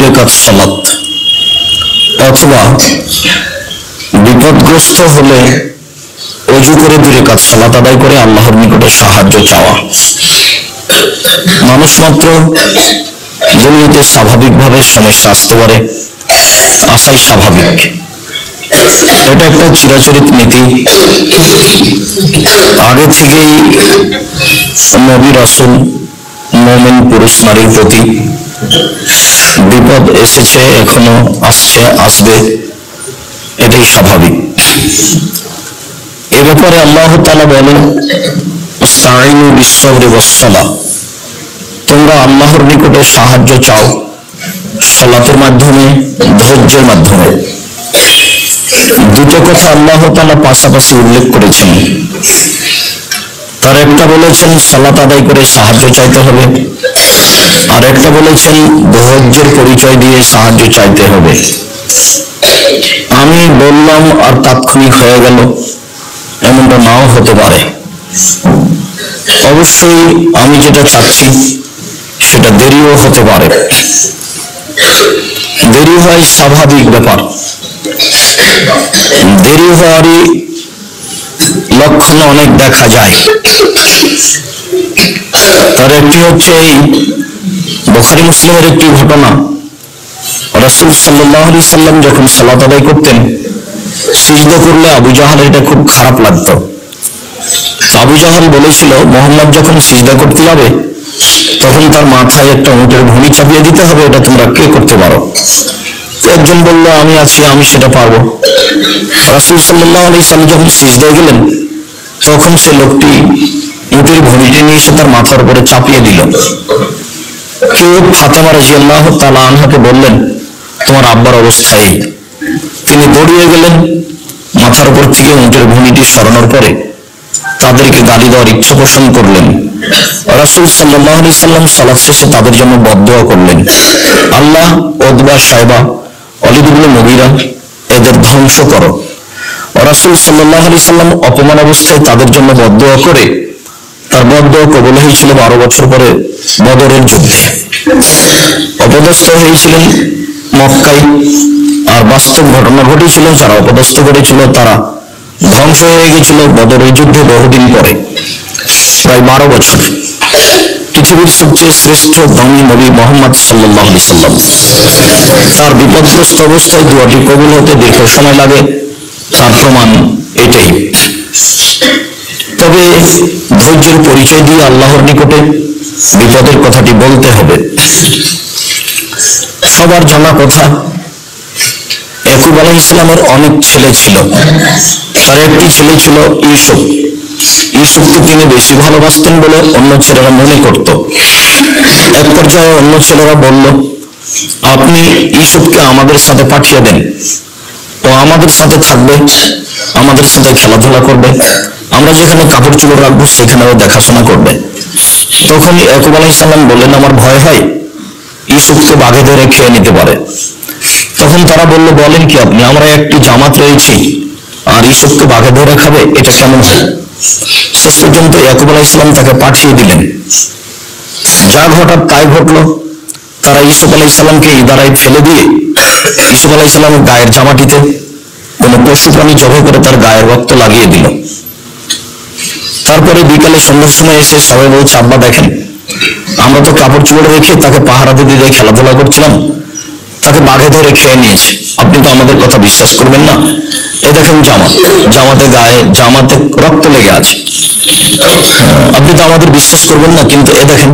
রাকাত সালাত, অথবা বিপদগ্রস্ত হলে অজু করে 2 রাকাত সালাত আদায় করে আল্লাহর নিকটে সাহায্য চাওয়া। মানুষ মাত্র দুনিয়াতে স্বাভাবিকভাবে সমস্যা আসতে পারে, আসাই স্বাভাবিক। এটা একটা চিরাচরিত নীতি, আগে থেকেই নবী রাসূল মুমিন পুরুষ নারীর প্রতি বিপদ এসেছে, এখনো আসছে, আসবে, এটাই স্বাভাবিক। এ ব্যাপারে আল্লাহ তাআলা বলেন, ইসতাঈনু বিস-সাবরি ওয়াস-সালাহ, তোমরা আল্লাহর নিকটে সাহায্য চাও সালাতের মাধ্যমে, ধৈর্যের মাধ্যমে। দুটো কথা আল্লাহ তাআলা পাশাপাশি উল্লেখ করেছেন। তার একটা বলেছেন সালাত আদায় করে সাহায্য চাইতে হবে, আর একটা বলেছেন ধৈর্যের পরিচয় দিয়ে সাহায্য চাইতে হবে। আমি বললাম আর তাৎক্ষণিক হয়ে গেল, এমনটা নাও হতে পারে। অবশ্যই আমি যেটা চাচ্ছি সেটা দেরিও হতে পারে। দেরি হয় স্বাভাবিক ব্যাপার। দেরি হওয়ারই লক্ষণ অনেক দেখা যায়। তার একটি হচ্ছে এই বুখারী মুসলিমের একটি ঘটনা। রাসূল সাল্লাল্লাহু আলাইহি সাল্লাম যখন সালাত আদায় করতেন, সিজদা করলে আবু জাহল এটা খুব খারাপ লাগতো। আবু জাহল বলেছিল, মুহাম্মদ যখন সিজদা করতে যাবে তখন তার মাথায় একটা উটের ভুঁড়ি চাপিয়ে দিতে হবে, এটা তোমরা কে করতে পারো? একজন বলল, আমি আছি, আমি সেটা পারবো। রাসূল সাল্লাল্লাহু আলাইহি সাল্লাম যখন সিজদায় গেলেন তখন সে লোকটি উটের ভুঁড়িটি নিয়ে এসে তার মাথার উপরে চাপিয়ে দিল। কেউ ফাতেমা রাদিয়াল্লাহু তাআলা আনহাকে বললেন, তোমার আব্বার অবস্থা এই। তিনি দৌড়িয়ে গেলেন, মাথার উপর থেকে উটের ভুঁড়িটি সরানোর পরে তাদেরকে গালি দেওয়ার ইচ্ছা পোষণ করলেন। রাসূল সাল্লাল্লাহু আলাইহি সাল্লাম সালাত শেষে তাদের জন্য বদদোয়া করলেন, আল্লাহ উতবা, শায়বা, ওয়ালিদ ইবনে মুগীরা এদের ধ্বংস করো। রাসূল সাল্লাল্লাহু আলাইহি সাল্লাম অপমান অবস্থায় তাদের জন্য বদদোয়া করে তার বদদোয়া কবুল হয়েছিল 12 বছর পরে বদরের যুদ্ধে। অপদস্থ হয়েছিলেন মক্কায়, আর বাস্তব ঘটনা ঘটেছিল, যারা অপদস্থ করেছিল তারা ধ্বংস হয়ে গেছিল বদরের যুদ্ধে বহুদিন পরে, প্রায় 12 বছর। পৃথিবীর সবচেয়ে শ্রেষ্ঠ দামি নবী মুহাম্মদ সাল্লাল্লাহু আলাইহি সাল্লাম, তার বিপদগ্রস্ত অবস্থায় দোয়াটি কবুল হতে দীর্ঘ সময় লাগে, তার প্রমাণ এটাই। তবে ধৈর্যের পরিচয় দিয়ে আল্লাহর নিকটে বিপদের কথাটি বলতে হবে। সবার জানা কথা, ইয়াকুব আলাইহিস সালামের অনেক ছেলে ছিল, তার একটি ছেলে ছিল ইউসুফ। ইউসুফকে তিনি বেশি ভালোবাসতেন বলে অন্য ছেলেরা মনে করত। এক পর্যায়ে অন্য ছেলেরা বলল, আপনি ইউসুফকে আমাদের সাথে পাঠিয়ে দেন, ও আমাদের সাথে থাকবে, আমাদের সাথে খেলাধুলা করবে, আমরা যেখানে কাপড় চোপড় রাখবো সেখানেও দেখাশোনা করবে। তখন ইয়াকুব আলাইহিস সালাম বললেন, আমার ভয় হয় ইউসুফকে বাঘে ধরে খেয়ে নিতে পারে। তখন তারা বলল, বলেন কি আপনি, আমরা একটি জামাত রয়েছি আর ইউসুফকে বাঘে ধরে খাবে, এটা কেমন হয়? শেষ পর্যন্ত ইয়াকুব আলাইহিস সালাম তাকে পাঠিয়ে দিলেন। যা ঘটার তাই ঘটলো। তারা ইউসুফ আলাইহিস সালামকে ইদারায় ফেলে দিয়ে ইউসুফ আলাইহিস সালামের গায়ের জামাটিতে কোন পশু প্রাণী জবাই করে তার গায়ের রক্ত লাগিয়ে দিল। তারপরে বিকালে সন্ধ্যার সময় এসে সবাই বলছে, আব্বা দেখেন, আমরা তো কাপড় চোপড় রেখে তাকে পাহারা দিতে দিয়ে খেলাধুলা করছিলাম, তাকে বাঘে ধরে খেয়ে নিয়েছে। আপনি তো আমাদের কথা বিশ্বাস করবেন না, এ দেখেন জামাতে গায়ে জামাতে রক্ত লেগে আছে। আপনি তো আমাদের বিশ্বাস করবেন না, কিন্তু এ দেখেন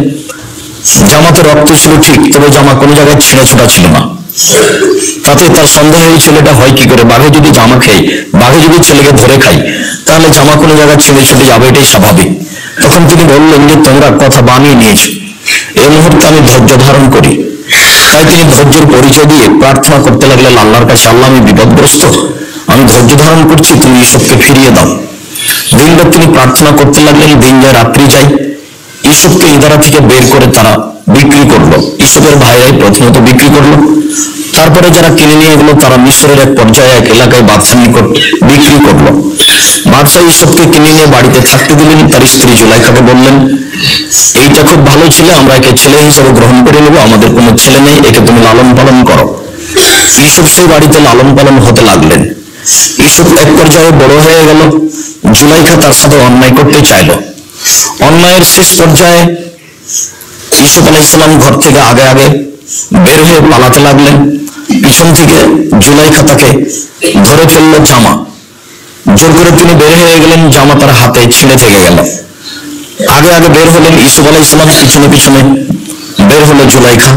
জামাতে রক্ত ছিল ঠিক, তবে জামা কোনো জায়গায় ছিঁড়া ছোটা ছিল না। তাতে তার সন্দেহ হয়েছিল এটা হয় কি করে, বাঘে যদি জামা খাই, বাঘে যদি ছেলেকে ধরে খাই, তাহলে জামা কোনো জায়গায় ছিঁড়ে ছুটে যাবে, এটাই স্বাভাবিক। তখন তিনি বললেন যে তোমরা কথা বানিয়ে নিয়েছো, এই মুহূর্তে আমি ধৈর্য ধারণ করি। তাই তিনি ধৈর্যের পরিচয় দিয়ে প্রার্থনা করতে লাগলেন আল্লাহর কাছে, আল্লাহ আমি বিপদগ্রস্ত, আমি ধৈর্য ধারণ করছি, তুমি ইউসুফকে ফিরিয়ে দাও। দিনরাত তিনি প্রার্থনা করতে লাগলেন, দিন যায় রাত্রি যায়। ইউসুফকে ইদারা থেকে বের করে তারা বিক্রি করলো। ইউসুফের ভাইরাই প্রথমত বিক্রি করলো, তারপরে যারা কিনে নিয়ে গেলো তারা মিশরের এক পর্যায়ে এক এলাকায় বাদশার নিকট বিক্রি করলো। বাদশাহ ইউসুফকে কিনে নিয়ে বাড়িতে থাকতে দিলেন। তার স্ত্রী জুলাইখাকে বললেন, এইটা খুব ভালো ছেলে, আমরা একে ছেলে হিসেবে গ্রহণ করে নেব, আমাদের কোনো ছেলে নেই, একে তুমি লালন পালন করো। ইউসুফ সেই বাড়িতে লালন পালন হতে লাগলেন। ইউসুফ এক পর্যায়ে বড় হয়ে গেল, জুলাইখা তার সাথে অন্যায় করতে চাইল। অন্যায়ের শেষ পর্যায়ে ইউসুফ আলাইহিস সালাম ঘর থেকে আগে আগে বের হয়ে পালাতে লাগলেন। পিছন থেকে জুলাইখা তাকে ধরে ফেললো, জামা জোর করে তিনি বের হয়ে গেলেন, জামা তার হাতে ছিঁড়ে থেকে গেল। আগে আগে বের হলেন ইউসুফ আলাইহিস সালাম, পিছনে পিছনে বের হলো জুলাইখা।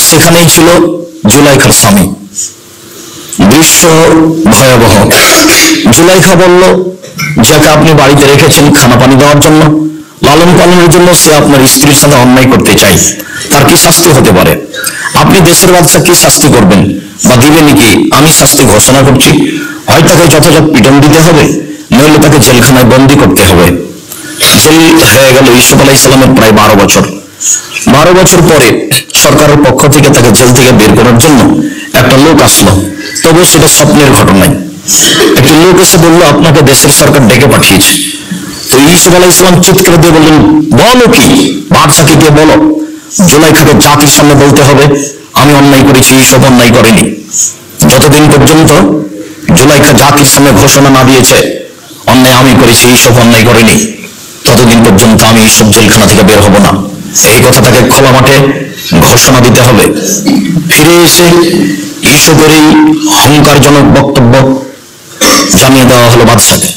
সেখানেই ছিল জুলাইখার স্বামী। দৃশ্য ভয়াবহ। জুলাইখা বলল, যাকে আপনি বাড়িতে রেখেছেন খানা পানি দেওয়ার জন্য, লালন পালনের জন্য, সে আপনার স্ত্রীর সাথে অন্যায় করতে চায়, তার কি শাস্তি হতে পারে? আপনি দেশের বাদশা কি শাস্তি করবেন বা দিবেন কি? আমি শাস্তি ঘোষণা করছি, হয় তাকে যথাযথ পিটন দিতে হবে, নইলে তাকে জেলখানায় বন্দি করতে হবে। জেল হয়ে গেল ইউসুফ আলাইহিস সালামের প্রায় 12 বছর। 12 বছর পরে সরকারের পক্ষ থেকে তাকে জেল থেকে বের করার জন্য একটা লোক আসলো। তবে সেটা স্বপ্নের ঘটনায়। একটি লোক এসে বললো, আপনাকে দেশের সরকার ডেকে পাঠিয়েছে। তো ইউসুফ আলাইহিস সালাম চিৎকার দিয়ে বললেন, বলো কি? বাদশাকে গিয়ে বলো জুলাইখাকে জাতির সামনে বলতে হবে আমি অন্যায় করেছি, ইউসুফ অন্যায় করেনি। যতদিন পর্যন্ত জুলাইখা জাতির সামনে ঘোষণা না দিয়েছে অন্যায় আমি করেছি, ইউসুফ অন্যায় করেনি, ততদিন পর্যন্ত আমি ইউসুফ জেলখানা থেকে বের হব না। এই কথা তাকে খোলা মাঠে ঘোষণা দিতে হবে। ফিরে এসে ইউসুফের এই অহংকারজনক বক্তব্য জানিয়ে দেওয়া হলো বাদশাকে।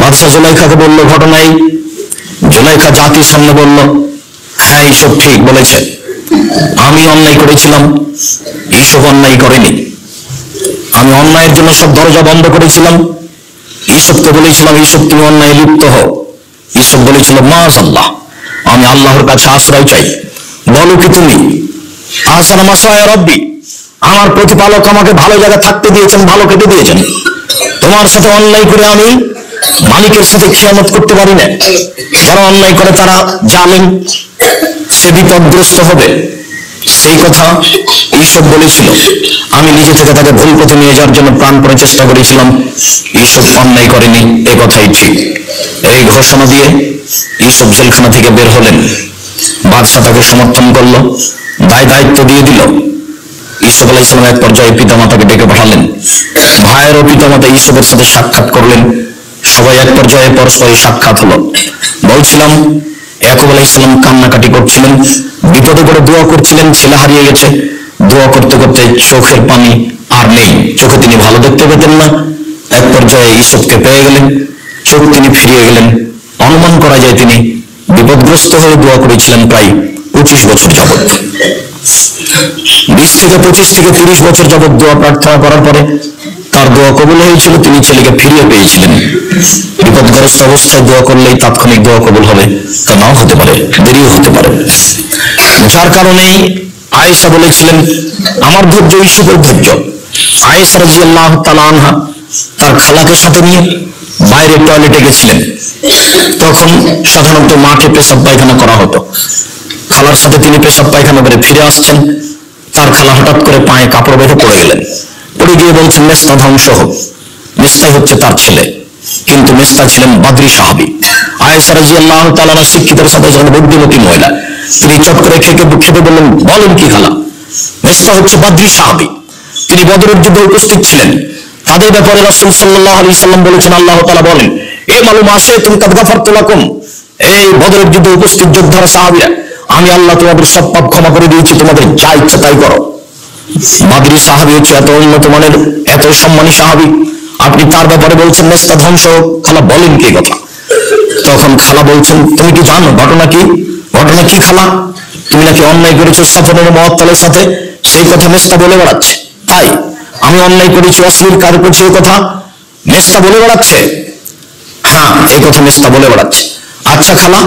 বাদশা জুলাইখাকে বলল ঘটনাই। জুলাইখা জাতির সামনে বলল, হ্যাঁ ইউসুফ ঠিক বলেছে, আমি অন্যায় করেছিলাম, ইউসুফ অন্যায় করেনি। আমি অন্যায়ের জন্য সব দরজা বন্ধ করেছিলাম। ইউসুফকে বলেছিলাম, ইউসুফ তুমি অন্যায় লিপ্ত হও। ইউসুফ বলেছিল, মাআযাল্লাহ, আমি আল্লাহর কাছে আশ্রয় চাই। বলো কি তুমি? আহসানা মাসওয়ায়া রব্বি, আমার প্রতিপালক আমাকে ভালো জায়গায় থাকতে দিয়েছেন, ভালো খেতে দিয়েছেন। তোমার সাথে অন্যায় করে আমি মালিকের সাথে খিয়ানত করতে পারি না। যারা অন্যায় করে তারা জালিম, সে বিপদগ্রস্ত হবে। সেই কথা ইউসুফ বলেছিল। আমি নিজে থেকে তাকে ভুল পথে নিয়ে যাওয়ার জন্য প্রাণপণে চেষ্টা করেছিলাম। ইউসুফ অন্যায় করেনি, এ কথাই ঠিক। এই ঘোষণা দিয়ে ইউসুফ জেলখানা থেকে বের হলেন। বাদশাহ তাকে সমর্থন করলো, দায়িত্ব দিয়ে দিল। ইউসুফ আলাইহিস সালাম এক পর্যায়ে পিতামাতাকে ডেকে পাঠালেন। ভাইয়ের ও পিতামাতা ইউসুফের সাথে সাক্ষাৎ করলেন। সবাই এক পর্যায়ে পরস্পরের সাক্ষাৎ হলো। বলছিলাম, ইয়াকুব আলাইহিস সালাম কান্নাকাটি করছিলেন, বিপদে পড়ে দোয়া করছিলেন, ছেলে হারিয়ে গেছে। দোয়া করতে করতে চোখের পানি আর নেই, চোখে তিনি ভালো দেখতে পেতেন না। এক পর্যায়ে ইউসুফকে পেয়ে গেলেন, চোখ তিনি ফিরিয়ে গেলেন। অনুমান করা যায় তিনি বিপদগ্রস্ত হয়ে দোয়া করেছিলেন প্রায় 25 বছর যাবৎ। 20 থেকে 25 থেকে 30 বছর যাবৎ দোয়া প্রার্থনা করার পরে তার দোয়া কবুল হয়েছিল, তিনি ছেলেকে ফিরিয়ে পেয়েছিলেন। বিপদগ্রস্ত অবস্থায় দোয়া করলেই তাৎক্ষণিক দোয়া কবুল হবে তা নাও হতে পারে, দেরিও হতে পারে। যার কারণেই আয়েশা বলেছিলেন, আমার ধৈর্য ইউসুফের ধৈর্য। আয়েশা রাদিয়াল্লাহু তাআলা আনহা তার খালাকে সাথে নিয়ে বাইরে টয়লেটে গেছিলেন। তখন সাধারণত মাকে পেশাব পায়খানা করা হতো। খালার সাথে তিনি পেশাব পায়খানা করে ফিরে আসছেন। তার খালা হঠাৎ করে পায়ে কাপড় বেঁধে পড়ে গেলেন। পড়ে গিয়ে বলছেন, মেস্তা ধ্বংস হোক। মেস্তাই হচ্ছে তার ছেলে, কিন্তু মেস্তা ছিলেন বাদরি সাহাবী। আয়েশা রাদিয়াল্লাহু তাআলা শিক্ষিতের সাথে যখন বুদ্ধিমতী মহিলা, তিনি চট করে খেতে বললেন, বলেন কি খালা? মেস্তা হচ্ছে বাদরি সাহাবী, তিনি বদরের যুদ্ধে উপস্থিত ছিলেন। তাদের ব্যাপারে রাসূল সাল্লাল্লাহু আলাইহি সাল্লাম বলেছেন, আল্লাহ তাআলা বলেন, এ মালুম আসে তুমি কাদ গাফারতু লাকুম, এই বদরের যুদ্ধে উপস্থিত যোদ্ধারা সাহাবীরা, আমি আল্লাহ তোমাদের সব পাপ ক্ষমা করে দিয়েছি, তোমাদের যা ইচ্ছা তাই করো। বাদরি সাহাবী হচ্ছে এত উন্নত মানের, এত সম্মানী সাহাবী, আপনি তার ব্যাপারে বলছেন মেস্তা ধ্বংস। খালা বলেন কি কথা? তখন খালা বলছেন, তুমি কি জানো ঘটনা কি? ঘটনা কি খালা? তুমি নাকি অন্যায় করেছো সাফনের মুআত্তালের সাথে, সেই কথা মেস্তা বলে বেড়াচ্ছে। তাই আমি অন্যায় করেছি, অশ্লীল কাজ করছি, এই কথা মেস্তা বলে বেড়াচ্ছে? হ্যাঁ, এই কথা মেস্তা বলে বেড়াচ্ছে। আচ্ছা খালা,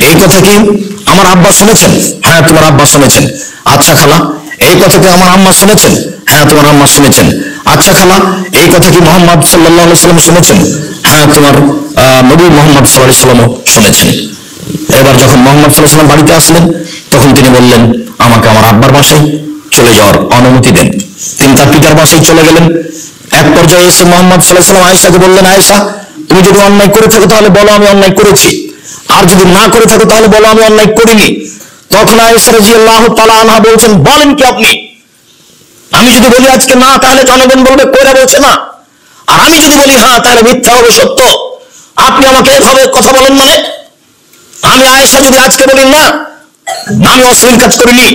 এই কথা কি আমার আব্বা শুনেছেন? হ্যাঁ, তোমার আব্বা শুনেছেন। আচ্ছা খালা, এই কথা কি আমার আম্মা শুনেছেন? হ্যাঁ, তোমার আম্মা শুনেছেন। আচ্ছা খালা, এই কথা কি মুহাম্মদ সাল্লাল্লাহু আলাইহি সাল্লাম শুনেছেন? হ্যাঁ, তোমার নবী মুহাম্মদ সাল্লাল্লাহু আলাইহি সাল্লাম শুনেছেন। এবার যখন মুহাম্মদ সাল্লাল্লাহু আলাইহি সাল্লাম বাড়িতে আসলেন, তখন তিনি বললেন, আমাকে আমার আব্বার বাসায় চলে যাওয়ার অনুমতি দেন। তিনি তার পিতার বাসায় চলে গেলেন। এক পর্যায়ে এসে মুহাম্মদ সাল্লাল্লাহু আলাইহি সাল্লাম আয়েশাকে বললেন, আয়েশা, তুমি যদি অন্যায় করে থাকো তাহলে বলো আমি অন্যায় করেছি। আর যদি না করে থাকো তাহলে বলো আমি অন্যায় করিনি। তখন আয়েশা রাদিয়াল্লাহু তাআলা আনহা বলছেন, বলেন কি আপনি? আমি যদি বলি আজকে না, তাহলে জনগণ বলবে কইরা বলছে না, আর আমি যদি বলি হ্যাঁ, তাহলে মিথ্যা হবে সত্য। আপনি আমাকে এভাবে কথা বলেন মানে? আমি আয়েশা যদি আজকে বলি না, আমি অশ্লীল কাজ করিনি,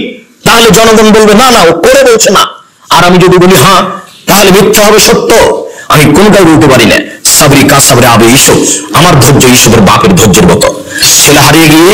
তাহলে জনগণ বলবে না না, ও করে বলছে না। আর আমি যদি বলি হ্যাঁ, তাহলে মিথ্যা হবে সত্য। আমি কোনটাই বলতে পারি না। সাবরি কা সাবরে আবে ইসব, আমার ধৈর্য ইসবের বাপের ধৈর্যের মতো। ছেলে হারিয়ে গিয়ে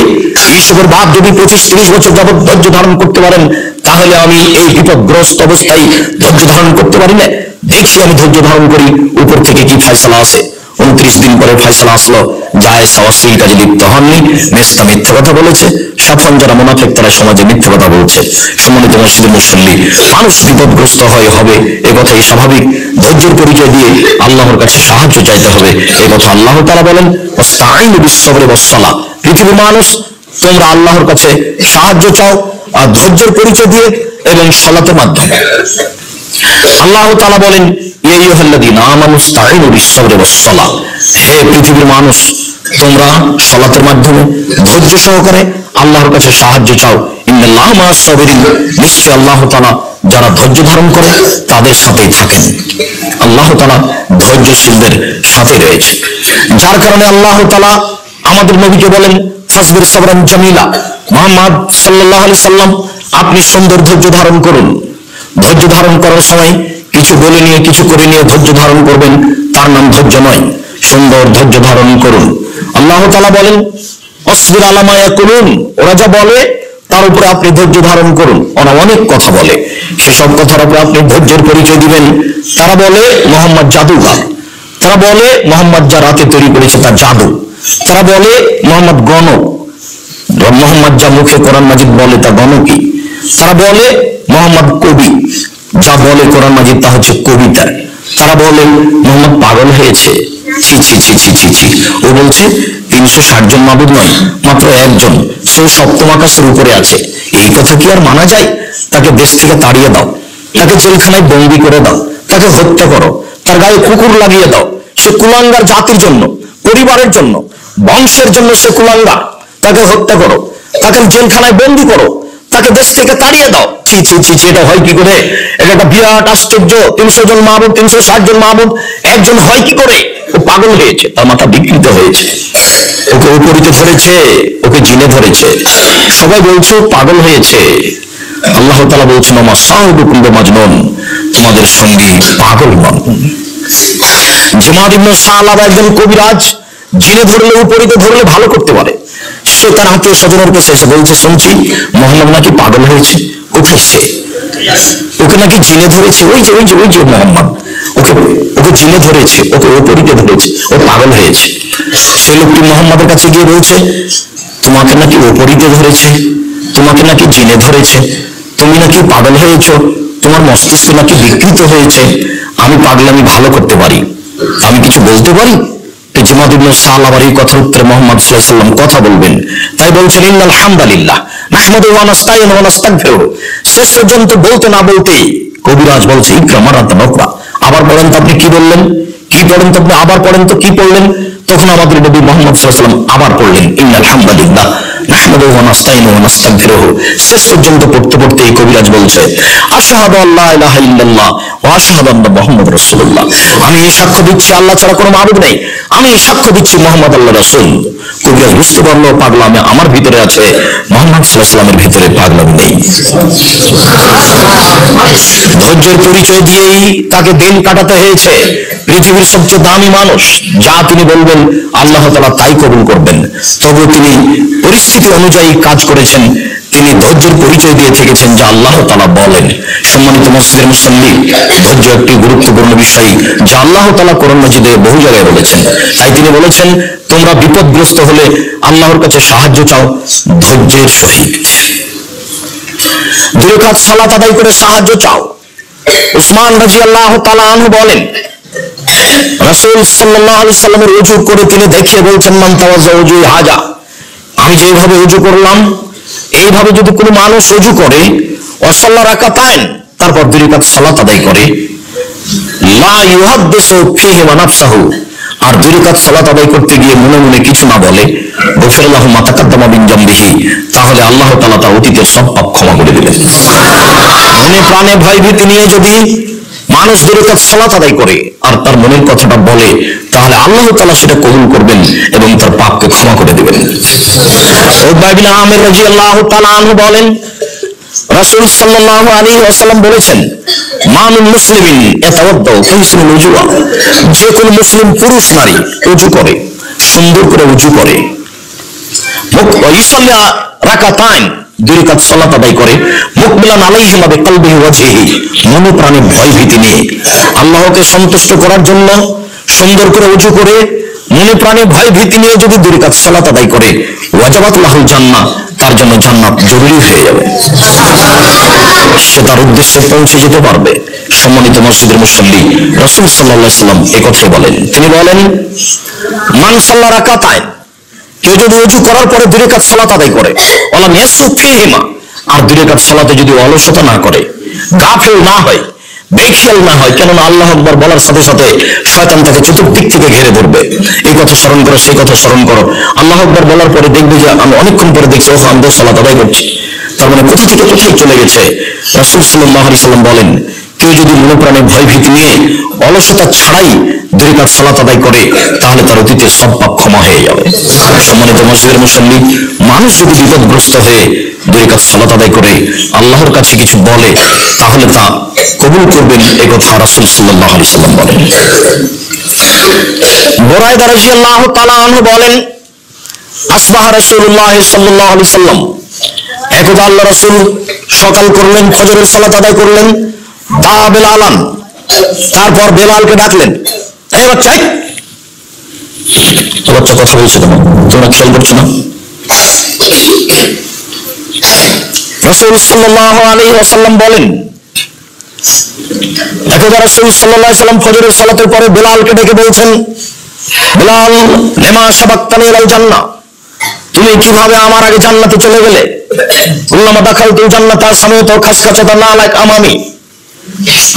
ইসবের বাপ যদি 25-30 বছর যাবৎ ধৈর্য ধারণ করতে পারেন, তাহলে আমি এই বিপদগ্রস্ত অবস্থায় ধৈর্য ধারণ করতে পারি না। দেখি আমি ধৈর্য ধারণ করি, উপর থেকে কি ফয়সালা আসে। 29 দিন পরে ফয়সালা আসলো, জায়েশা অশ্লীল কাজে লিপ্ত হননি, মেজদা মিথ্যা কথা বলেছে। সাধারণ যারা মুনাফিক তারা সমাজে মিথ্যা কথা বলছে। সম্মানিত মসজিদের মুসল্লি, মানুষ বিপদগ্রস্ত হবে, এ কথাই স্বাভাবিক। ধৈর্যের পরিচয় দিয়ে আল্লাহর কাছে সাহায্য চাইতে হবে, এ কথা আল্লাহ তাআলা বলেন, ওয়াস্তাঈনু বিস-সাবরি ওয়াস-সালাহ। পৃথিবীর মানুষ, তোমরা আল্লাহর কাছে সাহায্য চাও আর ধৈর্যের পরিচয় দিয়ে এবং সালাতের মাধ্যমে। আল্লাহ তাআলা বলেন, ইয়া আইয়ুহাল্লাযীনা আমানু ইসতাঈনু বিস-সাবরি ওয়াস-সালাহ। হে পৃথিবীর মানুষ, তোমরা সালাতের মাধ্যমে ধৈর্য সহকারে আল্লাহর কাছে সাহায্য চাও। ইন্নাল্লাহা মা'আস-সাবিরিন, নিশ্চয় আল্লাহ তাআলা যারা ধৈর্য ধারণ করে তাদের সাথেই থাকেন। আল্লাহ তাআলা ধৈর্যশীলদের সাথে রয়েছে, যার কারণে আল্লাহ তাআলা আমাদের নবীকে বলেন, ফাসবির সাবরান জামিলা। মুহাম্মদ সাল্লাল্লাহু আলাইহি সাল্লাম, আপনি সুন্দর ধৈর্য ধারণ করুন। ধৈর্য ধারণ করার সময় কিছু বলে নিয়ে কিছু করে নিয়ে ধৈর্য ধারণ করবেন, তার নাম ধৈর্য নয়। সুন্দর ধৈর্য ধারণ করুন। আল্লাহ তাআলা বলেন, অসবির আলা মা ইয়াকুলুন, ওরা যা বলে তার উপরে আপনি ধৈর্য ধারণ করুন। ওরা অনেক কথা বলে, সেসব কথার উপরে আপনি ধৈর্যের পরিচয় দিবেন। তারা বলে মোহাম্মদ জাদুঘর, তারা বলে মোহাম্মদ যা রাতে তৈরি করেছে তা জাদু, তারা বলে মোহাম্মদ গণক, মোহাম্মদ যা মুখে কোরআন মাজিদ বলে তা গণকই, তারা বলে মোহাম্মদ কবি, যা বলে কোরআন মাজিদ তা হচ্ছে কবিতা। তারা বলে মোহাম্মদ পাগল হয়েছে। ছি ছি ছি ছি ছি ছি, ও বলছে 360 জন মাবুদ নয়, মাত্র একজন, সেও সপ্তম আকাশের উপরে আছে। এই কথা কি আর মানা যায়? তাকে দেশ থেকে তাড়িয়ে দাও, তাকে জেলখানায় বন্দী করে দাও, তাকে হত্যা করো, তার গায়ে কুকুর লাগিয়ে দাও। সে কুলাঙ্গার জাতির জন্য, পরিবারের জন্য, বংশের জন্য সে কুলাঙ্গার। তাকে হত্যা করো, তাকে জেলখানায় বন্দী করো, তাকে দেশ থেকে তাড়িয়ে দাও। ছি ছি ছি ছি, এটা হয় কি করে? এটা একটা বিরাট আশ্চর্য। 300 জন মাহবুব, 360 জন মাহবুব, একজন হয় কি করে? ও পাগল হয়েছে, তার মাথা বিকৃত হয়েছে, ওকে উপরিতে ধরেছে, ওকে জিনে ধরেছে। সবাই বলছে ও পাগল হয়েছে। আল্লাহ তাআলা বলছেন, ওমা সাহিবুকুম বিমাজনুন, তোমাদের সঙ্গী পাগল নন। জামাত ইবনে সালাবা একজন কবিরাজ, জিনে ধরলে উপরিতে ধরলে ভালো করতে পারে। সে তার আত্মীয় স্বজনের কাছে এসে বলছে, শুনছি মোহাম্মদ নাকি পাগল হয়েছে। কোথায় সে? ওকে নাকি জিনে ধরেছে। ওই যে ওই যে ওই যে মোহাম্মদ, ওকে ওকে জিনে ধরেছে, ওকে উপরিতে ধরেছে, ও পাগল হয়েছে। সে লোকটি মোহাম্মদের কাছে গিয়ে বলছে, তোমাকে নাকি উপরিতে ধরেছে, তোমাকে নাকি জিনে ধরেছে, তুমি নাকি পাগল হয়েছ, তোমার মস্তিষ্ক নাকি বিকৃত হয়েছে। আমি পাগলামি ভালো করতে পারি, আমি কিছু বলতে পারি। জামাত ইবনে সালাবার এই কথার উত্তরে মুহাম্মদ সাল্লাল্লাহু আলাইহি ওয়াসাল্লাম কথা বলবেন, তাই বলছেন, ইন্নাল হামদালিল্লাহ নাহমাদুহু ওয়া নাস্তাঈনুহু ওয়া নাস্তাগফিরুহু। শেষ পর্যন্ত বলতে না বলতে কবিরাজ বলছে, ইকরা মারাতান উখরা। আবার পড়েন তো আপনি কি বললেন, কি পড়েন তো আপনি, আবার পড়েন তো কি পড়লেন। তখন আমাদের নবী মুহাম্মদ সাল্লাল্লাহু আলাইহি ওয়াসাল্লাম আবার পড়লেন, ইন্নাল হামদালিল্লাহ নাহমাদুহু ওয়া নাস্তাঈনুহু ওয়া নাস্তাগফিরুহু। শেষ পর্যন্ত পড়তে পড়তে এই কবিরাজ বলছে, আশহাদু আল্লা ইলাহা ইল্লাল্লাহ ওয়া আশহাদু আন্না মুহাম্মাদুর রাসূলুল্লাহ। আমি এই সাক্ষ্য দিচ্ছি আল্লাহ ছাড়া কোনো মাবুদ নেই, আমি এই সাক্ষ্য দিচ্ছি মুহাম্মদ আল্লাহর রাসূল। কবিরাজ বুঝতে পারলো পাগলামি আমার ভিতরে আছে, মুহাম্মদ সাল্লাল্লাহু আলাইহি ওয়াসাল্লামের ভিতরে পাগলামি নেই। ধৈর্যের পরিচয় দিয়েই তাকে দিন কাটাতে হয়েছে। পৃথিবীর সবচেয়ে দামি মানুষ, যা তিনি বলবেন আল্লাহ তাআলা তাই কবুল করবেন। তবে তিনি পরিস্থিতি অনুযায়ী কাজ করেছেন, তিনি ধৈর্যের পরিচয় দিয়ে থেকেছেন যা আল্লাহ তাআলা বলেন। সম্মানিত মসজিদের মুসল্লি, ধৈর্য একটি গুরুত্বপূর্ণ বিষয় যা আল্লাহ তাআলা কোরআন মাজিদে বহু জায়গায় বলেছেন। তাই তিনি বলেছেন, তোমরা বিপদগ্রস্ত হলে আল্লাহর কাছে সাহায্য চাও ধৈর্যের সহিত। 2 রাকাত সালাত আদায় করে সাহায্য চাও। উসমান রাদিয়াল্লাহু তাআলা আনহু বলেন, রাসূল সাল্লাল্লাহু আলাইহি সাল্লামের ওযু করে তিনি দেখিয়ে বলছেন, মান তাওয়াজ্জা ওযু হাজা। আমি যেভাবে ওযু করলাম, এইভাবে যদি কোনো মানুষ ওযু করে, ওয়াসাল্লা রাকাতাইন, তারপর 2 রাকাত সালাত আদায় করে, লা ইউহাদ্দিসু ফীহি ওয়া নাফসাহু, আর 2 রাকাত সালাত আদায় করতে গিয়ে মনে মনে কিছু না বলে, গফিরাল্লাহু মা তাকাদ্দামা মিন জামবিহি, তাহলে আল্লাহ তাআলা তার অতীতের সব পাপ ক্ষমা করে দিবেন। মনে প্রাণে ভয় ভীতি নিয়ে যদি মানুষ 2 রাকাত সালাত আদায় করে আর তার মনের কথাটা বলে, তাহলে আল্লাহ তাআলা সেটা কবুল করবেন এবং তার পাপকে ক্ষমা করে দিবেন। উকবা ইবনে আমির রাদিয়াল্লাহু তাআলা আনহু বলেন, রাসূল সাল্লাল্লাহু আলাইহি ওয়াসাল্লাম বলেছেন, মা মিন মুসলিমিন ইয়াতাওয়াদ্দাউ ফায়ুহসিনুল উযুয়া, যে কোন মুসলিম পুরুষ নারী ওযু করে, সুন্দর করে ওযু করে, ইউসাল্লি রাকাতাইন 2 রাকাত সালাত আদায় করে, মুকবিলান আলাইহিমা বিকলবিহি ওয়াজহিহি, মনে প্রাণে ভয় ভীতি নিয়ে আল্লাহকে সন্তুষ্ট করার জন্য সুন্দর করে ওযু করে মনে প্রাণে ভয় ভীতি নিয়ে যদি 2 রাকাত সালাত আদায় করে, ওয়াজাবাত লাহুল জান্নাহ, তার জন্য জান্নাত জরুরি হয়ে যাবে, সে তার উদ্দেশ্যে পৌঁছে যেতে পারবে। সম্মানিত মসজিদের মুসল্লি, রাসূল সাল্লাল্লাহু আলাইহি ওয়াসাল্লাম এই কথাই বলেন। তিনি বলেন, মান সাল্লা রাকাতাইন, কেউ যদি ওযু করার পরে 2 রাকাত সালাত আদায় করে, ওয়ালাম ইয়াসুক ফীহিমা, আর 2 রাকাত সালাতে যদি অলসতা না করে, গাফিল না হয়, বেখেয়াল না হয়, কেননা আল্লাহু আকবার বলার সাথে সাথে শয়তান তাকে চতুর্দিক থেকে ঘিরে ধরবে, এই কথা স্মরণ করো, সেই কথা স্মরণ করো। আল্লাহু আকবার বলার পরে দেখবে যে আমি অনেকক্ষণ পরে দেখছি ও আমি তো সালাত আদায় করছি, তার মানে কোথা থেকে কোথায় চলে গেছে। রাসূল সাল্লাল্লাহু আলাইহি ওয়াসাল্লাম বলেন, কেউ যদি মনে প্রাণে ভয় ভীতি নিয়ে অলসতা ছাড়াই 2 রাকাত সালাত আদায় করে, তাহলে তার অতীতের সব পাপ ক্ষমা হয়ে যাবে। সম্মানিত মসজিদের মুসল্লি, মানুষ যদি বিপদগ্রস্ত হয়ে 2 রাকাত সালাত আদায় করে আল্লাহর কাছে কিছু বলে, তাহলে তা কবুল করবেন, এই কথা রাসূল সাল্লাল্লাহু আলাইহি ওয়াসাল্লাম বলেন। বুরায়দা রাদিয়াল্লাহু তাআলা আনহু বলেন, আসবাহা রাসূলুল্লাহ সাল্লাল্লাহু আলাইহি ওয়াসাল্লাম, একদা আল্লাহ রাসূল সকাল করলেন, ফজরের সালাত আদায় করলেন, দা বেলালান, তারপর বেলালকে ডাকলেন, এই বাচ্চা, বাচ্চা কথা বলছে কেন, তোমরা খেয়াল করছো না? রাসূল সাল্লাল্লাহু আলাইহি ওয়াসাল্লাম বলেন, একদা রাসূল সাল্লাল্লাহু আলাইহি ওয়াসাল্লাম ফজরের সালাতের পরে বেলালকে ডেকে বলছেন, বেলাল, লিমা সাবাক্তানি ইলাল জান্নাহ, তুমি কিভাবে আমার আগে জান্নাতে চলে গেলে? কুল্লামা দাখালতুল জান্নাতা সামি'তু খাসখাসাতা নালাক আমামি,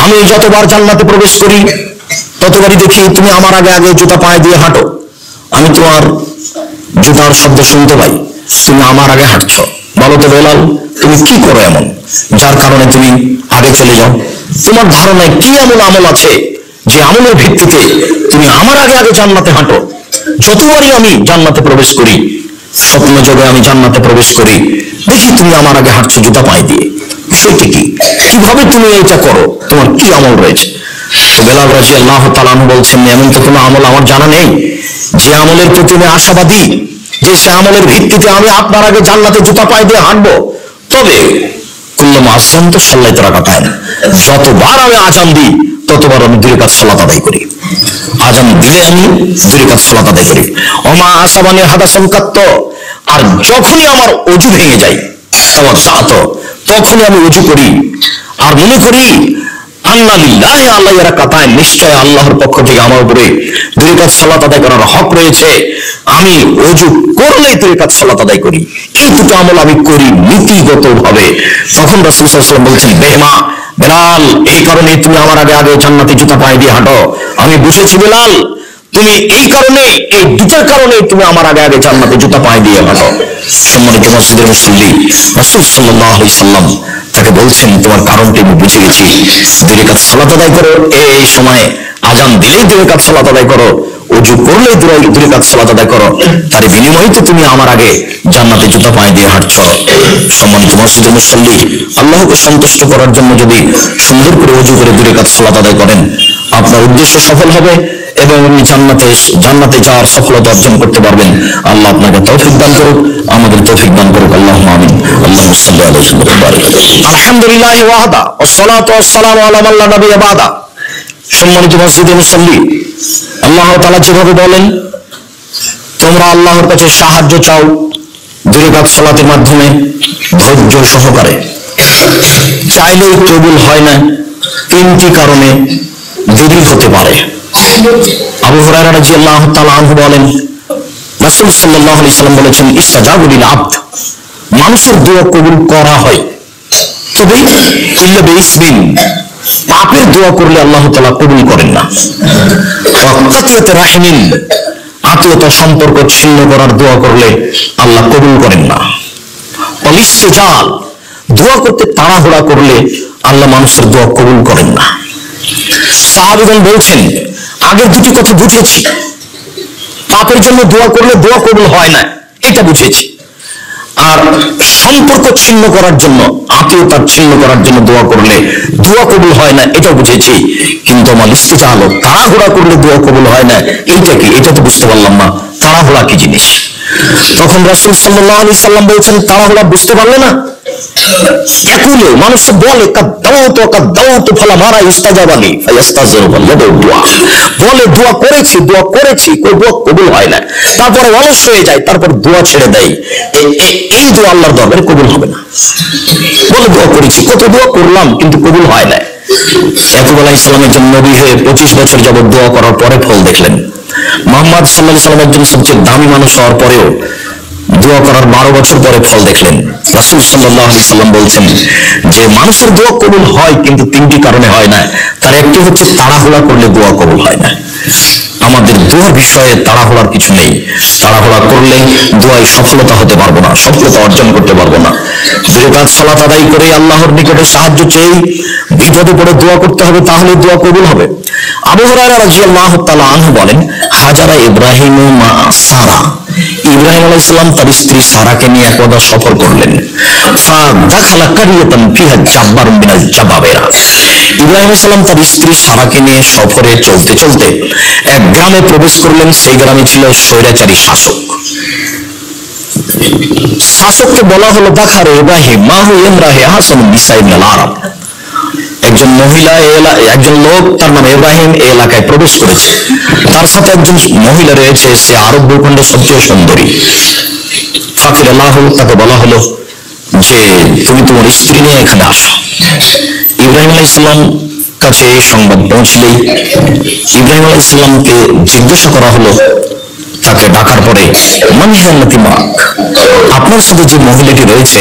আমি যতবার জান্নাতে প্রবেশ করি ততবারই দেখি তুমি আমার আগে আগে জুতা পায়ে দিয়ে হাঁটো, আমি তোমার জুতার শব্দ শুনতে পাই, তুমি আমার আগে হাঁটছো। বলো তো বেলাল, তুমি কি করো এমন যার কারণে তুমি আগে চলে যাও? তোমার ধারণায় কি এমন আমল আছে যে আমলের ভিত্তিতে তুমি আমার আগে আগে জান্নাতে হাঁটো? যতবারই আমি জান্নাতে প্রবেশ করি, স্বপ্ন যোগে আমি জান্নাতে প্রবেশ করি, দেখি তুমি আমার আগে হাঁটছো জুতা পায়ে দিয়ে, বিষয়টি কি? কিভাবে তুমি এটা করো? তোমার কি আমল রয়েছে? তো বেলাল রাদিয়াল্লাহু তাআলা আনহু বলছেন, এমন তো কোনো আমল আমার জানা নেই যে আমলের প্রতি আমি আশাবাদী, যে সে আমলের ভিত্তিতে আমি আপনার আগে জান্নাতে জুতা পায়ে দিয়ে হাঁটবো। তবে কুল্লামা আযানতু সাল্লাইতু রাকাতাইন, যতবার আমি আযান দিই ততবার আমি 2 রাকাত সালাত আদায় করি, আযান দিলে আমি 2 রাকাত সালাত আদায় করি। ওমা আসাবানি হাদাসান কাত্ত, আর যখনই আমার ওযু ভেঙে যায়, তখনই আমি ওযু করি আর মনে করি আন্না লিল্লাহি আলাইয়া রাকাতাইন, নিশ্চয় আল্লাহর পক্ষ থেকে আমার উপরে 2 রাকাত সালাত আদায় করার হক রয়েছে, আমি ওযু করলেই 2 রাকাত সালাত আদায় করি। এই দুটো আমল আমি করি নীতিগতভাবে। তখন রাসূল সাল্লাল্লাহু আলাইহি ওয়াসাল্লাম বলছেন, বেমা বেলাল, এই কারণে তুমি আমার আগে আগে জান্নাতে জুতা পায়ে দিয়ে হাঁটো। আমি বুঝেছি বেলাল, তুমি এই কারণে, এই দুটার কারণে তুমি আমার আগে আগে জান্নাতে জুতা পায়ে দিয়ে হাঁটো। সম্মানিত মসজিদের মুসল্লি, রাসূল সাল্লাল্লাহু আলাইহি ওয়াসাল্লাম তাকে বলছেন, তোমার কারণটি আমি বুঝে গেছি, 2 রাকাত সালাত আদায় করো, এই সময়ে আযান দিলেই 2 রাকাত সালাত আদায় করো, ওযু করলেই 2 রাকাত সালাত আদায় করো, তার বিনিময়ে তো তুমি আমার আগে জান্নাতে জুতা পায়ে দিয়ে হাঁটছো। সম্মানিত মসজিদের মুসল্লি, আল্লাহকে সন্তুষ্ট করার জন্য যদি সুন্দর করে ওযু করে 2 রাকাত সালাত আদায় করেন, আপনার উদ্দেশ্য সফল হবে এবং আপনি জান্নাতে যাওয়ার সফলতা অর্জন করতে পারবেন। আল্লাহ আপনাকে তৌফিক দান করুক, আমাদের তৌফিক দান করুক। আল্লাহুম্মা আমিন। আল্লাহুম্মা সাল্লি আলা সাইয়্যিদিনা মুহাম্মাদ। আলহামদুলিল্লাহি ওয়াহদা ওয়াসসালাতু ওয়াসসালামু আলা মান লা নাবিয়্যা বা'দা। সম্মানিত মসজিদের মুসল্লি, আল্লাহ তাআলা যেভাবে বলেন, তোমরা আল্লাহর কাছে সাহায্য চাও 2 রাকাত সালাতের মাধ্যমে ধৈর্য সহকারে, চাইলেও কবুল হয় না 3টি কারণে দেরি হতে পারে। আবু হুরায়রা রাদিয়াল্লাহু তাআলা আনহু বলেন, রাসূল সাল্লাল্লাহু আলাইহি ওয়াসাল্লাম বলেছেন, ইস্তাজাবু লিল আবদ, মানুষের দোয়া কবুল করা হয়, তবে ইল্লা বিইসমিন, পাপের দোয়া করলে আল্লাহ তাআলা কবুল করেন না। আত্মীয়তা সম্পর্ক ছিন্ন করার দোয়া করলে আল্লাহ কবুল করেন না। অলিস্তেজাল, দোয়া করতে তাড়াহুড়া করলে আল্লাহ মানুষের দোয়া কবুল করেন না। সাহাবীগণ বলছেন, আগের দুটি কথা বুঝেছি, পাপের জন্য দোয়া করলে দোয়া কবুল হয় না, এটা বুঝেছি। আর সম্পর্ক ছিন্ন করার জন্য, আত্মীয়তা ছিন্ন করার জন্য দোয়া করলে দোয়া কবুল হয় না, এটা বুঝেছি। কিন্তু আমার ইস্তেজাল, তাড়াহুড়া করলে দোয়া কবুল হয় না, এইটা কি? এটা তো বুঝতে পারলাম না, তাড়াহুড়া কি জিনিস? তখন রাসূল সাল্লাল্লাহু আলাইহি সাল্লাম বলছেন, তাড়াহুড়া বুঝতে পারলে না? একুলে মানুষ বলে কাদ্দাওতু ফালামারা ইস্তাজাবালি ফায়াস্তাজিরুল্লাহ, বলে দোয়া করেছি দোয়া কবুল হয় না, তারপরে অলস হয়ে যায়, তারপর দোয়া ছেড়ে দেয়। এই দোয়া আল্লাহর দরবারে কবুল হবে না। বলে দোয়া করেছি, কত দোয়া করলাম কিন্তু কবুল হয় না। ইয়াকুব আলাইহিস সালাম একজন নবী হয়ে 25 বছর যাবত দোয়া করার পরে ফল দেখলেন। মুহাম্মদ সাল্লাল্লাহু আলাইহি সাল্লাম একজন সবচেয়ে দামি মানুষ হওয়ার পরেও দোয়া করার 12 বছর পরে ফল দেখলেন। রাসূল সাল্লাল্লাহু আলাইহি সাল্লাম বলছেন যে মানুষের দোয়া কবুল হয় কিন্তু 3টি কারণে হয় না। তার একটি হচ্ছে তাড়াহুড়া করলে দোয়া কবুল হয় না। আমাদের দোয়ার বিষয়ে তাড়াহুড়ার কিছু নেই। তাড়াহুড়া করলে দোয়ায় সফলতা হতে পারবো না, সফলতা অর্জন করতে পারবো না। 2 রাকাত সালাত আদায় করে আল্লাহর নিকটে সাহায্য চেয়ে বিপদে পড়ে দোয়া করতে হবে, তাহলে দোয়া কবুল হবে। আবু হুরায়রা রাদিয়াল্লাহু তাআলা আনহু বলেন, হাজারা ইব্রাহিম মা সারা, ইব্রাহিম আলাইহিস সালাম তার স্ত্রী সারাকে নিয়ে একদা সফর করলেন। ফাদাখালা কারিয়াতান ফিহা জাব্বারুন মিনাল জাবাবেরা, ইব্রাহিম আলাইহিস সালাম তার স্ত্রী সারাকে নিয়ে সফরে চলতে চলতে এক গ্রামে প্রবেশ করলেন। সেই গ্রামে ছিল স্বৈরাচারী শাসক। শাসককে বলা হলো, দাখারে ইব্রাহিম মাহু ইমরাহে হাসান বিসাইবনাল আরব, একজন মহিলা, একজন লোক তার নাম ইব্রাহিম এই এলাকায় প্রবেশ করেছে। তার সাথে একজন মহিলা রয়েছে, সে আরব ভূখণ্ডের সবচেয়ে সুন্দরী। ফাকির আল্লাহ, তাকে বলা হলো যে তুমি তোমার স্ত্রী নিয়ে এখানে আসো। ইব্রাহিম আলাইহিস সালাম কাছে এই সংবাদ পৌঁছলেই ইব্রাহিম আলাইহিস সালামকে জিজ্ঞাসা করা হলো, তাকে ডাকার পরে, মান হিয়াল্লাতি মাক, আপনার সাথে যে মহিলাটি রয়েছে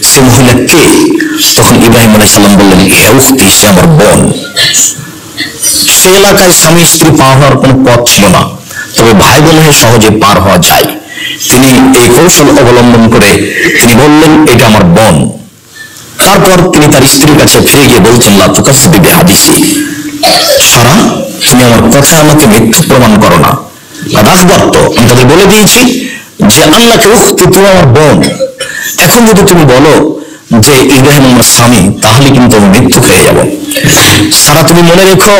সে মহিলা কে? তখন ইব্রাহিম আলাইহিস সালাম বললেন, হে উখতি, সে আমার বোন। সে এলাকায় স্বামী স্ত্রী পার হওয়ার কোনো পথ ছিল না, তবে ভাই বোন হয়ে সহজে পার হওয়া যায়। তিনি এই কৌশল অবলম্বন করে তিনি বললেন, এটা আমার বোন। তারপর তিনি তার স্ত্রীর কাছে ফিরে গিয়ে বলছেন, লা তুকাসসিবি বিহাদিসি, সারা তুমি আমার কথা আমাকে মিথ্যা প্রমাণ করো না। রাখবর্ত, আমি তাদের বলে দিয়েছি যে আল্লাহকে উখতি, তুমি আমার বোন। এখন যদি তুমি বলো যে ইব্রাহিম আমার স্বামী, তাহলে কিন্তু আমি মিথ্যুক হয়ে যাব। সারা তুমি মনে রেখো,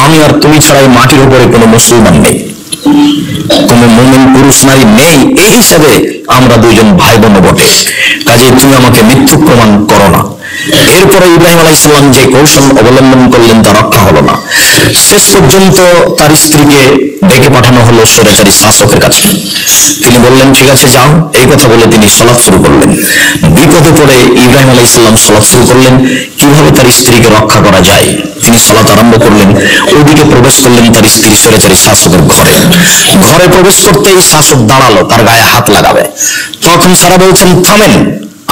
আমি আর তুমি ছাড়া এই মাটির উপরে কোনো মুসলমান নেই, কোনো মুমিন পুরুষ নারী নেই, এই হিসাবে আমরা দুইজন ভাই বোন বটে, কাজে তুমি আমাকে মিথ্যুক প্রমাণ করো না। এরপরে ইব্রাহিম আলাইহিস সালাম যে কৌশল অবলম্বন করলেন তা রক্ষা হলো না। শেষ পর্যন্ত তার স্ত্রীকে ডেকে পাঠানো হলো স্বৈরাচারী শাসকের কাছে। তিনি বললেন, ঠিক আছে যাও। এই কথা বলে তিনি সালাত শুরু করলেন। বিপদে পড়ে ইব্রাহিম আলাইহিস সালাম সালাত শুরু করলেন, কিভাবে তার স্ত্রীকে রক্ষা করা যায়। তিনি সালাত আরম্ভ করলেন, ওইদিকে প্রবেশ করলেন তার স্ত্রী স্বৈরাচারী শাসকের ঘরে। ঘরে প্রবেশ করতেই শাসক দাঁড়ালো, তার গায়ে হাত লাগাবে। তখন সারা বলছেন, থামেন,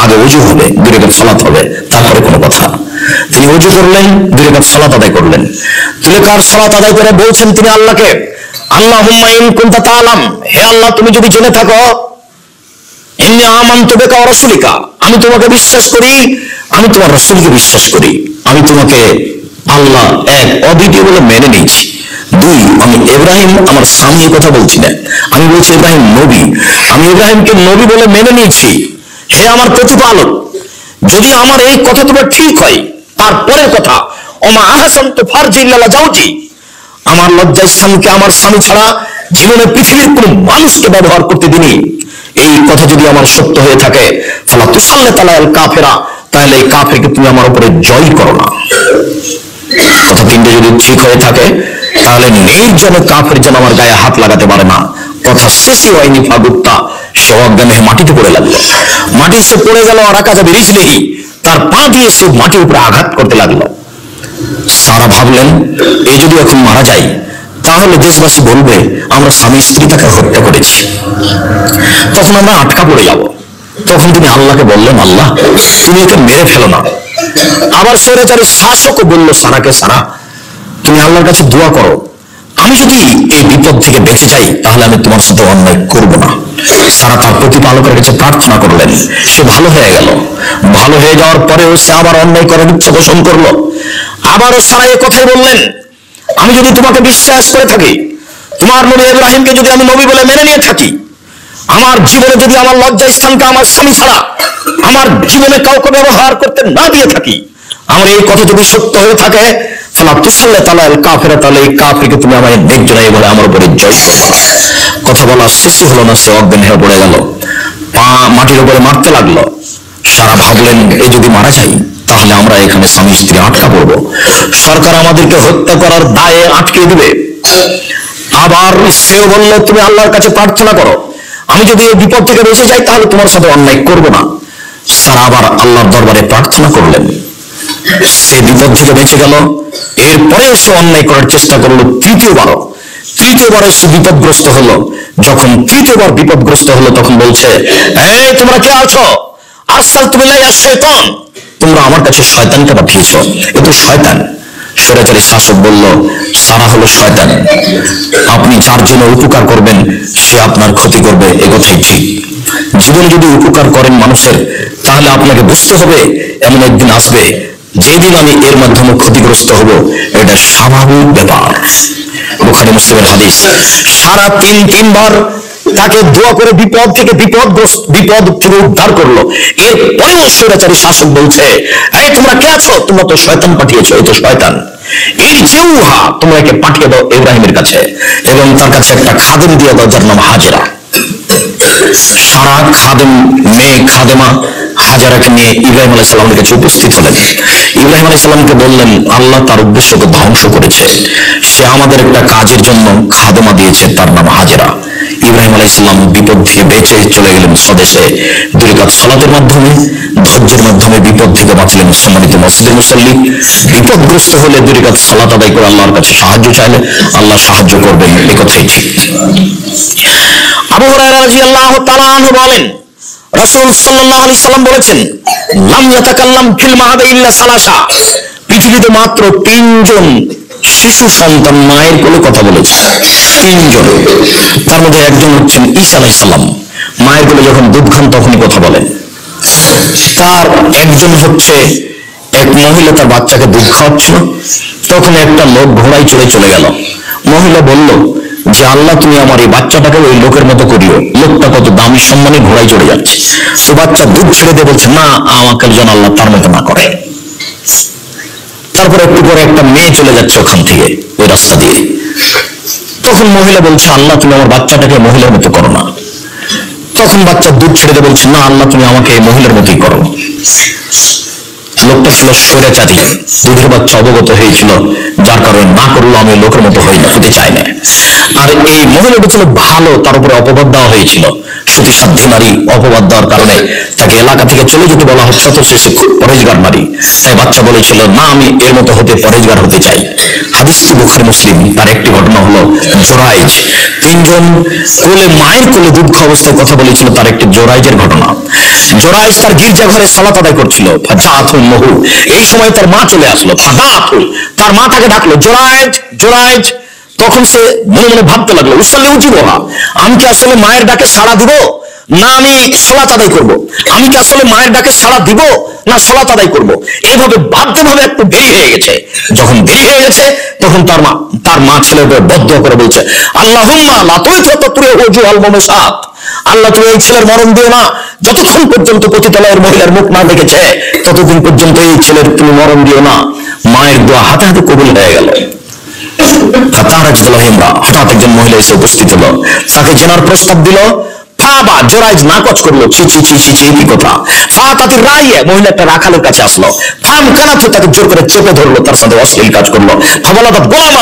আগে ওযু হবে, 2 রাকাত সালাত হবে, তারপরে কোনো কথা। তিনি ওযু করলেন, 2 রাকাত সালাত আদায় করলেন। 2 রাকাত সালাত আদায় করে বলছেন তিনি আল্লাহকে, আল্লাহুম্মা ইন কুনতা তাআলাম, হে আল্লাহ তুমি যদি জেনে থাকো, ইন্নী আমানতু বিকা ওয়া রাসূলিকা, আমি তোমাকে বিশ্বাস করি, আমি তোমার রাসূলকে বিশ্বাস করি, আমি তোমাকে আল্লাহ এক অদ্বিতীয় বলে মেনে নিয়েছি। 2, আমি ইব্রাহিম আমার স্বামী, কথা বলছি না, আমি বলছি ইব্রাহিম নবী, আমি ইব্রাহিমকে নবী বলে মেনে নিয়েছি। হে আমার প্রতিপালক, যদি আমার এই কথা তোমার ঠিক হয়, তারপরের কথা, ওমা আহসানতু ফারজি ইল্লা জাওজি, আমার লজ্জার স্থানকে আমার স্বামী ছাড়া জীবনে পৃথিবীর কোন মানুষকে ব্যবহার করতে দিনি। এই কথা যদি আমার সত্য হয়ে থাকে, ফালা তুসাল্লিত আলাল কাফিরা, তাহলে এই কাফিরকে তুমি আমার উপরে জয় করো না। কথা 3টে যদি ঠিক হয়ে থাকে, তাহলে নির্জনে কাফির যেন আমার গায়ে হাত লাগাতে পারে না। কথা শেষই হয়নি, ফাগুত্তা, সে অজ্ঞান হয়ে মাটিতে পড়ে লাগলো। মাটি সে পড়ে গেল, রাকাজা বিরিজলিহি, তার পা দিয়ে সে মাটির উপরে আঘাত করতে লাগলো। সারা ভাবলেন, এই যদি এখন মারা যায়, তাহলে দেশবাসী বলবে আমরা স্বামী স্ত্রী তাকে হত্যা করেছি, তখন আমরা আটকা পড়ে যাব। তখন তিনি আল্লাহকে বললেন, আল্লাহ তুমি একে মেরে ফেলো না, আবার স্বৈরাচারী শাসকও বলল সারাকে, সারা তুমি আল্লাহর কাছে দোয়া করো, আমি যদি এই বিপদ থেকে বেঁচে যাই তাহলে আমি তোমার সাথে অন্যায় করব না। সারা তার প্রতিপালকের কাছে প্রার্থনা করলেন, সে ভালো হয়ে গেল। ভালো হয়ে যাওয়ার পরেও সে আবার অন্যায় করার ইচ্ছা পোষণ করলো। আবারও সারা এ কথাই বললেন, আমি যদি তোমাকে বিশ্বাস করে থাকি, তোমার নবী ইব্রাহিমকে যদি আমি নবী বলে মেনে নিয়ে থাকি, আমার জীবনে যদি আমার লজ্জা স্থানকে আমার স্বামী ছাড়া আমার জীবনে কাউকে ব্যবহার করতে না দিয়ে থাকি, আমার এই কথা যদি সত্য হয়ে থাকে, ফালা তুসাল্লি আলাল কাফিরা, তাহলে এই কাফিরকে তুমি আমায় দেখবে না বলে আমার উপরে জয় করো। কথা বলা শেষই হলো না, সে অজ্ঞান হয়ে পড়ে গেল, পা মাটির উপরে মারতে লাগলো। সারা ভাবলেন, এ যদি মারা যাই তাহলে আমরা এখানে স্বামী স্ত্রী আটকা পড়বো, সরকার আমাদেরকে হত্যা করার দায়ে আটকে দিবে। আবার সেও বলল, তুমি আল্লাহর কাছে প্রার্থনা করো, আমি যদি এই বিপদ থেকে বেঁচে যাই তাহলে তোমার সাথে অন্যায় করব না। সারা আবার আল্লাহর দরবারে প্রার্থনা করলেন, সে বিপদ থেকে বেঁচে গেল। এরপরেও সে অন্যায় করার চেষ্টা করলো তৃতীয়বারও সে বিপদগ্রস্ত হলো। যখন তৃতীয়বার বিপদগ্রস্ত হলো তখন বলছে, এই তোমরা কে আছো? আরসালতুমিল্লাহি শাইতান, তোমরা আমার কাছে শয়তানকে পাঠিয়েছ, এ তো শয়তান। স্বৈরাচারী শাসক বলল, সারা হলো শয়তান, আপনি যার জন্য উপকার করবেন সে আপনার ক্ষতি করবে, এ কথাই ঠিক। জীবনে যদি উপকার করেন মানুষের, তাহলে আপনাকে বুঝতে হবে এমন একদিন আসবে যেদিন আমি এর মাধ্যমে ক্ষতিগ্রস্ত হব, এটা স্বাভাবিক ব্যাপার। বুখারী মুসলিমের হাদিস। সারা তিনবার তাকে দোয়া করে বিপদ থেকে উদ্ধার করলো। এরপরেও স্বৈরাচারী শাসক বলছে, এই তোমরা কে আছো? তোমরা তো শয়তান পাঠিয়েছো, এই তো শয়তান, এর যে উহা, তোমরা একে পাঠিয়ে দাও ইব্রাহিমের কাছে এবং তার কাছে একটা খাদেম দিয়ে দাও যার নাম হাজেরা। সারা মেয়ে খাদেমা হাজারাকে নিয়ে ইব্রাহিম আলাইহিস সালামের কাছে উপস্থিত হলেন। ইব্রাহিম আলাইহিস সালামকে বললেন, আল্লাহ তার উদ্দেশ্যকে ধ্বংস করেছে, সে আমাদের একটা কাজের জন্য খাদেমা দিয়েছে, তার নাম হাজেরা। ইব্রাহিম আলাইহিস সালাম বিপদ থেকে বেঁচে চলে গেলেন স্বদেশে। 2 রাকাত সালাতের মাধ্যমে, ধৈর্যের মাধ্যমে বিপদ থেকে বাঁচলেন। সম্মানিত মসজিদের মুসল্লি, বিপদগ্রস্ত হলে 2 রাকাত সালাত আদায় করে আল্লাহর কাছে সাহায্য চাইলে আল্লাহ সাহায্য করবেন, এ কথাই ঠিক। আবু হুরায়রা রাদিয়াল্লাহু তাআলা আনহু বলেন, রাসূল সাল্লাল্লাহু আলাইহি সাল্লাম বলেছেন, লাম ইয়াতাকাল্লাম ফিল মাহাদি ইল্লা সালাসা, পৃথিবীতে মাত্র 3 জন শিশু সন্তান মায়ের কোলে কথা বলেছে, 3 জন। তার মধ্যে একজন হচ্ছেন ঈসা আলাইহিস সালাম, মায়ের কোলে যখন দুধ খান তখনই কথা বলেন। তার একজন হচ্ছে এক মহিলা, তার বাচ্চাকে দুধ খাওয়াচ্ছিল, তখন একটা লোক ঘোড়ায় চলে গেল। মহিলা বলল যে, আল্লাহ তুমি আমার এই বাচ্চাটাকে ওই লোকের মতো করিও, লোকটা কত দামি সম্মানে ঘোড়ায় চড়ে যাচ্ছে। তো বাচ্চা দুধ ছেড়ে দিয়ে বলছে, না, আমাকে যেন আল্লাহ তার মতো না করে। তারপর একটু পরে একটা মেয়ে চলে যাচ্ছে ওখান থেকে, ওই রাস্তা দিয়ে। তখন মহিলা বলছে, আল্লাহ তুমি আমার বাচ্চাটাকে মহিলার মতো করো না। তখন বাচ্চা দুধ ছেড়ে দিয়ে বলছে, না, আল্লাহ তুমি আমাকে এই মহিলার মতোই করো। লোকটা ছিল স্বৈরাচারী, দুধের বাচ্চা অবগত হয়েছিল, যার কারণে না করলো আমি লোকের মতো হতে চাই না। আর এই মহিলাটা ছিল ভালো, তার উপরে অপবাদ দেওয়া হয়েছিল, সতী সাধ্যী নারী। অপবাদ দেওয়ার কারণে তাকে এলাকা থেকে চলে যেতে বলা হচ্ছে, অথচ সে খুব পরেজগার নারী। তাই বাচ্চা বলেছিল, না, আমি এর মতো পরেজগার হতে চাই। হাদিসটি বুখারী মুসলিম। তার একটি ঘটনা হলো জোরাইজ। 3 জন মায়ের কোলে দুধ খাওয়া অবস্থায় কথা বলেছিল, তার একটি জোরাইজের ঘটনা। জোরাইজ তার গির্জা ঘরে সালাত আদায় করছিল, এই সময় তার মা চলে আসলো। তার মা তাকে ডাকলো, জোরাইজ, জোরাইজ। তখন সে মনে মনে ভাবতে লাগলো, উসাল্লি উজিবুহা, আমি কি আসলে মায়ের ডাকে সাড়া দিব না আমি সালাত আদায় করব? আমি কি আসলে মায়ের ডাকে সাড়া দিব না সালাত আদায় করব? এইভাবে ভাবতে ভাবে একটু দেরি হয়ে গেছে। যখন দেরি হয়ে গেছে তখন তার মা ছেলের উপর বদদোয়া করে বলছে, আল্লাহুম্মা লা তুইতু আল মুসাত, আল্লাহ তুমি এই ছেলের মরণ দিও না, যতক্ষণ পর্যন্ত পতিতালয়ের মহিলার মুখ না দেখেছে ততদিন পর্যন্ত এই ছেলের তুমি মরণ দিও না। মায়ের দোয়া হাতে হাতে কবুল হয়ে গেল। হঠাৎ একজন মহিলা এসে উপস্থিত হলো, তাকে চেনার প্রস্তাব দিল। জোরাইজ নাকচ করলো, ছি ছি ছি ছি, কি কথা। মহিলা একটা রাখালের কাছে আসলো, তাকে জোর করে চেপে ধরলো, তার সাথে অশ্লীল কাজ করলো।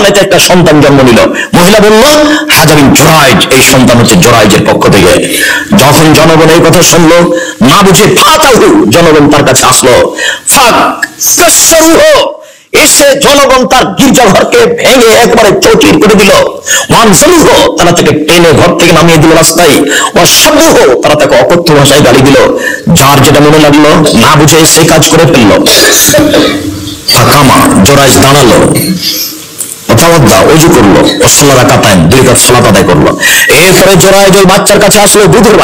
এটা একটা সন্তান জন্ম নিল। মহিলা বলল, হাজাবিন জোরাইজ, এই সন্তান হচ্ছে জোরাইজের পক্ষ থেকে। যখন জনগণ এই কথা শুনলো, না বুঝে জনগণ তার কাছে আসলো, এসে জনগণ তার গির্জাঘরকে ভেঙে একবারে চৌচির করে দিল। ওয়ানজুলুহু, তারা তাকে টেনে ঘর থেকে নামিয়ে দিল রাস্তায়। ওয়াসাব্বুহু, তারা তাকে অকথ্য ভাষায় গালি দিল। যার যেটা মনে লাগলো না বুঝে সেই কাজ করে ফেললো। ফাকামা, জোরাইজ দাঁড়ালো, অজু করলো, দুই রাকাত সালাত আদায় করলো। এরপরে জোরাইজ ওই বাচ্চার কাছে আসলো, দুধের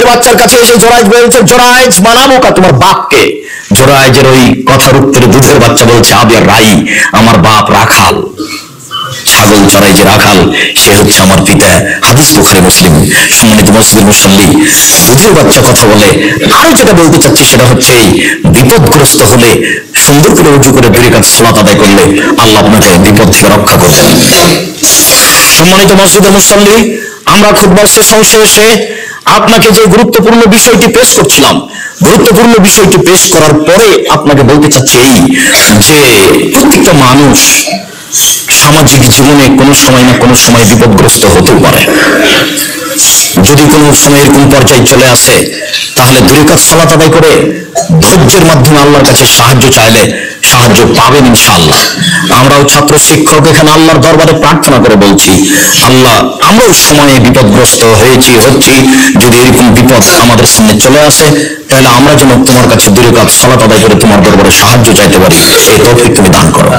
বাচ্চার কাছে এসে জোরাইজ বলছে, জোরাইজ মানামুকা, তোমার বাপকে? জোরাইজের ওই কথার উত্তরে দুধের বাচ্চা বলছে, আবিয়া রাই, আমার বাপ রাখাল, ছাগল চড়াই যে রাখাল, সে হচ্ছে আমার পিতা। হাদিস বুখারী মুসলিম। সম্মানিত মসজিদের মুসল্লি, দুধের বাচ্চা কথা বলে আরো যেটা বলতে চাচ্ছি সেটা হচ্ছে এই বিপদগ্রস্ত হলে সুন্দর করে উজু করে 2 রাকাত সালাত আদায় করলে আল্লাহ আপনাকে বিপদ থেকে রক্ষা করবেন। সম্মানিত মসজিদের মুসল্লি, আমরা খুতবার সেশন শেষে আপনাকে যে গুরুত্বপূর্ণ বিষয়টি পেশ করছিলাম, গুরুত্বপূর্ণ বিষয়টি পেশ করার পরে আপনাকে বলতে চাচ্ছি এই যে প্রত্যেকটা মানুষ সামাজিক জীবনে কোনো সময় না কোনো সময় বিপদগ্রস্ত হতে পারে। যদি কোনো সময় এরকম পর্যায়ে চলে আসে তাহলে 2 রাকাত সালাত আদায় করে ধৈর্যের মাধ্যমে আল্লাহর কাছে সাহায্য চাইলে সাহায্য পাবেন ইনশাআল্লাহ। আমরাও ছাত্র শিক্ষক এখানে আল্লাহর দরবারে প্রার্থনা করে বলছি, আল্লাহ, আমরাও সময়ে বিপদগ্রস্ত হচ্ছি, যদি এরকম বিপদ আমাদের সামনে চলে আসে তাহলে আমরা যেন তোমার কাছে 2 রাকাত সালাত আদায় করে তোমার দরবারে সাহায্য চাইতে পারি, এই তৌফিক তুমি দান করো।